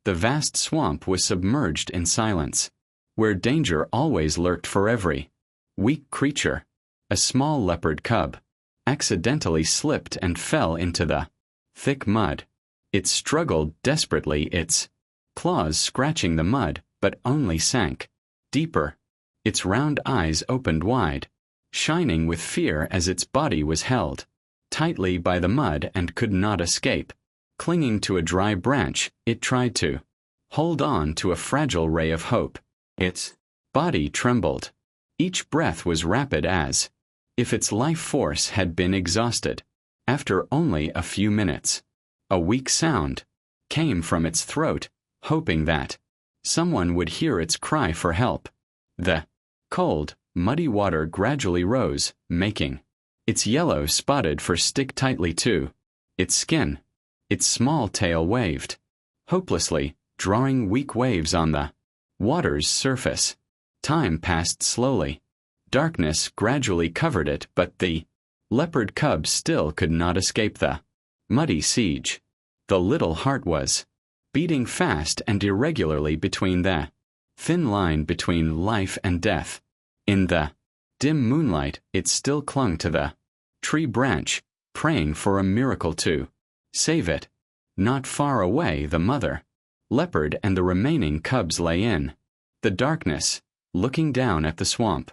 The vast swamp was submerged in silence, where danger always lurked for every weak creature. A small leopard cub accidentally slipped and fell into the thick mud. It struggled desperately, its claws scratching the mud, but only sank deeper. Its round eyes opened wide, shining with fear as its body was held tightly by the mud and could not escape. Clinging to a dry branch, it tried to hold on to a fragile ray of hope. Its body trembled. Each breath was rapid, as if its life force had been exhausted. After only a few minutes, a weak sound came from its throat, hoping that someone would hear its cry for help. The cold, muddy water gradually rose, making its yellow spotted fur stick tightly to its skin. Its small tail waved hopelessly, drawing weak waves on the water's surface. Time passed slowly. Darkness gradually covered it, but the leopard cub still could not escape the muddy siege. The little heart was beating fast and irregularly between the thin line between life and death. In the dim moonlight, it still clung to the tree branch, praying for a miracle to save it. Not far away, the mother leopard and the remaining cubs lay in the darkness, looking down at the swamp.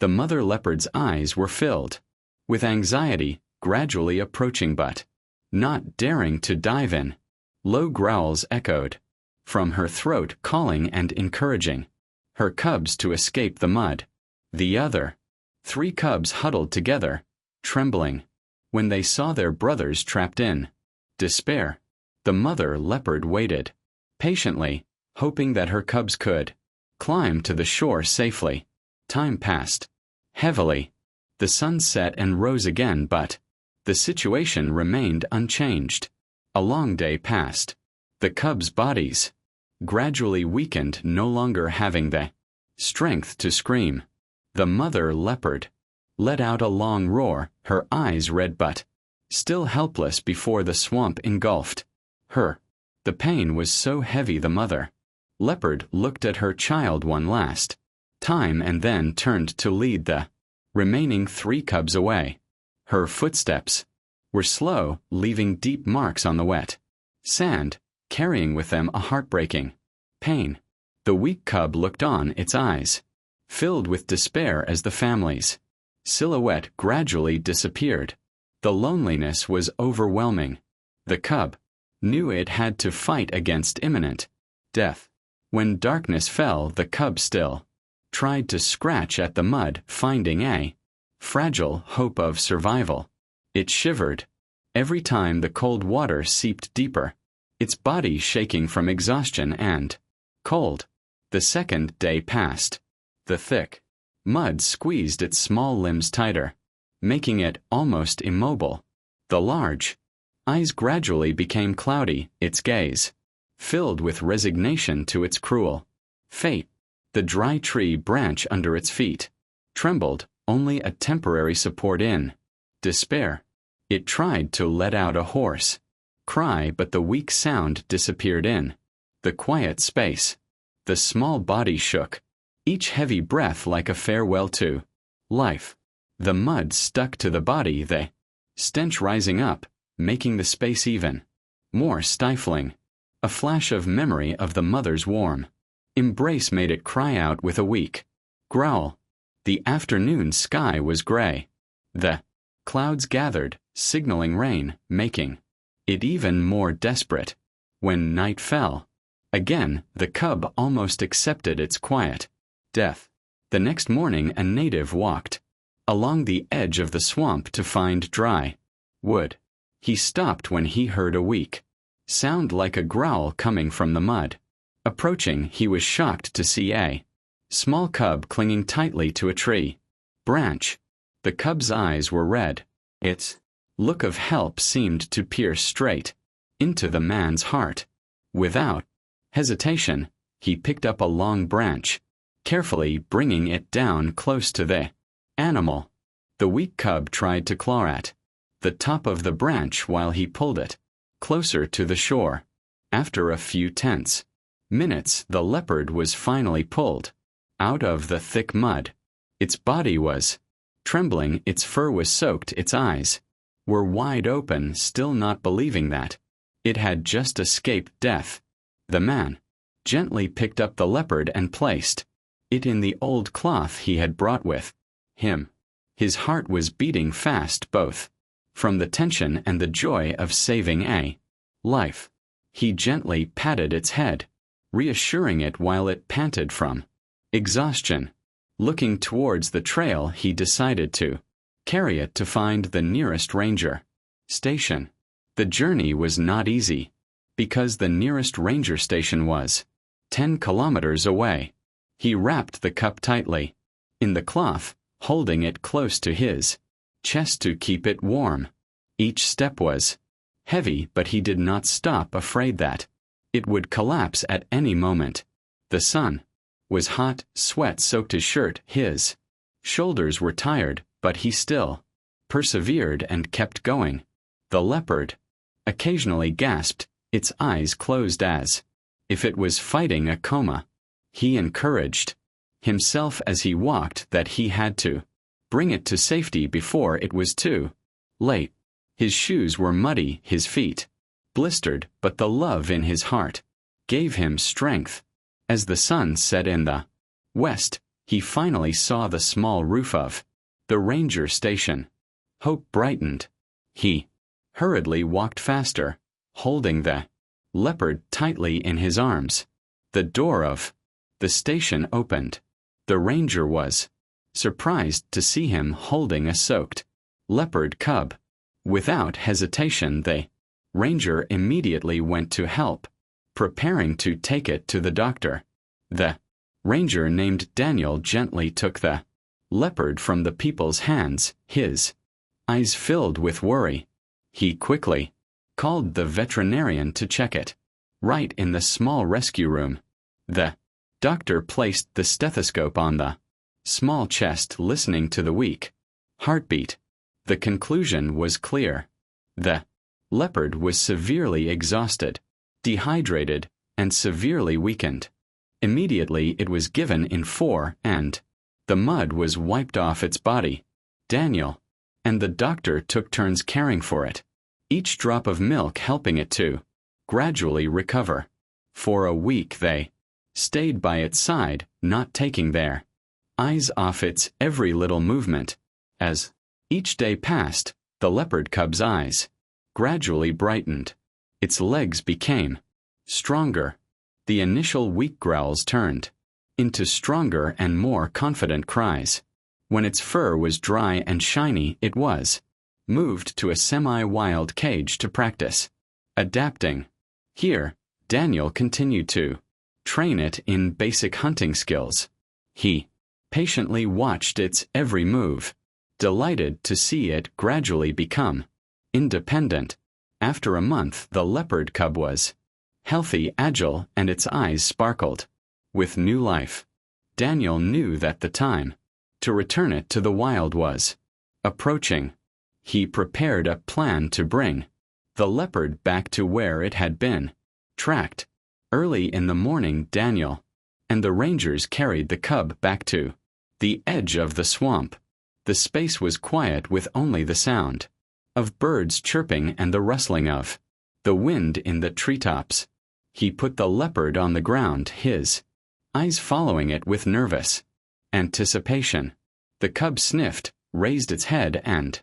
The mother leopard's eyes were filled with anxiety, gradually approaching but not daring to dive in. Low growls echoed from her throat, calling and encouraging her cubs to escape the mud. The other 3 cubs huddled together, trembling, when they saw their brothers trapped in despair. The mother leopard waited patiently, hoping that her cubs could climb to the shore safely. Time passed heavily. The sun set and rose again, but the situation remained unchanged. A long day passed. The cubs' bodies gradually weakened, no longer having the strength to scream. The mother leopard let out a long roar, her eyes red but still helpless before the swamp engulfed her. The pain was so heavy the mother leopard looked at her child one last time and then turned to lead the remaining 3 cubs away. Her footsteps were slow, leaving deep marks on the wet sand, carrying with them a heartbreaking pain. The weak cub looked on, its eyes filled with despair as the family's silhouette gradually disappeared. The loneliness was overwhelming. The cub knew it had to fight against imminent death. When darkness fell, the cub still tried to scratch at the mud, finding a fragile hope of survival. It shivered every time the cold water seeped deeper, its body shaking from exhaustion and cold. The second day passed. The thick mud squeezed its small limbs tighter, making it almost immobile. The large eyes gradually became cloudy, its gaze filled with resignation to its cruel fate. The dry tree branch under its feet trembled, only a temporary support in despair. It tried to let out a hoarse cry, but the weak sound disappeared in the quiet space. The small body shook, each heavy breath like a farewell to life. The mud stuck to the body, the stench rising up, making the space even more stifling. A flash of memory of the mother's warm embrace made it cry out with a weak growl. The afternoon sky was gray. The clouds gathered, signaling rain, making it even more desperate. When night fell, again the cub almost accepted its quiet death. The next morning a native walked along the edge of the swamp to find dry wood. He stopped when he heard a weak sound like a growl coming from the mud. Approaching, he was shocked to see a small cub clinging tightly to a tree branch. The cub's eyes were red. Its look of help seemed to pierce straight into the man's heart. Without hesitation, he picked up a long branch, carefully bringing it down close to the animal. The weak cub tried to claw at the top of the branch while he pulled it closer to the shore. After a few tense Minutes, the leopard was finally pulled out of the thick mud. Its body was trembling, its fur was soaked, its eyes were wide open, still not believing that it had just escaped death. The man gently picked up the leopard and placed it in the old cloth he had brought with him. His heart was beating fast, both from the tension and the joy of saving a life. He gently patted its head, reassuring it while it panted from exhaustion. Looking towards the trail, he decided to carry it to find the nearest ranger station. The journey was not easy, because the nearest ranger station was 10 kilometers away. He wrapped the cup tightly in the cloth, holding it close to his chest to keep it warm. Each step was heavy, but he did not stop, afraid that it would collapse at any moment. The sun was hot, sweat soaked his shirt, his shoulders were tired, but he still persevered and kept going. The leopard occasionally gasped, its eyes closed as if it was fighting a coma. He encouraged himself as he walked that he had to bring it to safety before it was too late. His shoes were muddy, his feet blistered, but the love in his heart gave him strength. As the sun set in the west, he finally saw the small roof of the ranger station. Hope brightened. He hurriedly walked faster, holding the leopard tightly in his arms. The door of the station opened. The ranger was surprised to see him holding a soaked leopard cub. Without hesitation, the ranger immediately went to help, preparing to take it to the doctor. The ranger named Daniel gently took the leopard from the people's hands, his eyes filled with worry. He quickly called the veterinarian to check it. Right in the small rescue room, the doctor placed the stethoscope on the small chest, listening to the weak heartbeat. The conclusion was clear. The leopard was severely exhausted, dehydrated, and severely weakened. Immediately it was given in 4 and the mud was wiped off its body. Daniel and the doctor took turns caring for it, each drop of milk helping it to gradually recover. For a week they stayed by its side, not taking their eyes off its every little movement. As each day passed, the leopard cub's eyes gradually brightened. Its legs became stronger. The initial weak growls turned into stronger and more confident cries. When its fur was dry and shiny, it was moved to a semi-wild cage to practice adapting. Here, Daniel continued to train it in basic hunting skills. He patiently watched its every move, delighted to see it gradually become independent. After a month, the leopard cub was healthy, agile, and its eyes sparkled with new life. Daniel knew that the time to return it to the wild was approaching. He prepared a plan to bring the leopard back to where it had been tracked. Early in the morning, Daniel and the rangers carried the cub back to the edge of the swamp. The space was quiet, with only the sound of birds chirping and the rustling of the wind in the treetops. He put the leopard on the ground, his eyes following it with nervous anticipation. The cub sniffed, raised its head, and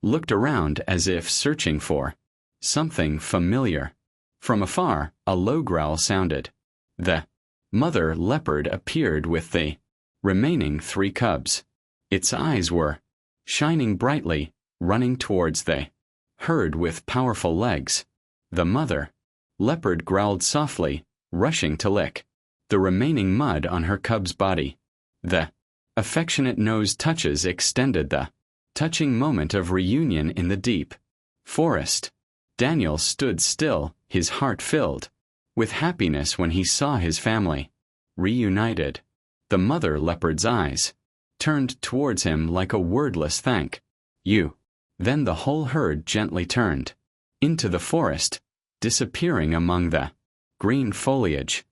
looked around as if searching for something familiar. From afar, a low growl sounded. The mother leopard appeared with the remaining 3 cubs. Its eyes were shining brightly, running towards the herd with powerful legs. The mother leopard growled softly, rushing to lick the remaining mud on her cub's body. The affectionate nose touches extended the touching moment of reunion in the deep forest. Daniel stood still, his heart filled with happiness when he saw his family reunited. The mother leopard's eyes turned towards him like a wordless thank you. Then the whole herd gently turned into the forest, disappearing among the green foliage.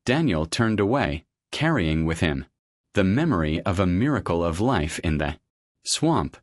Daniel turned away, carrying with him the memory of a miracle of life in the swamp.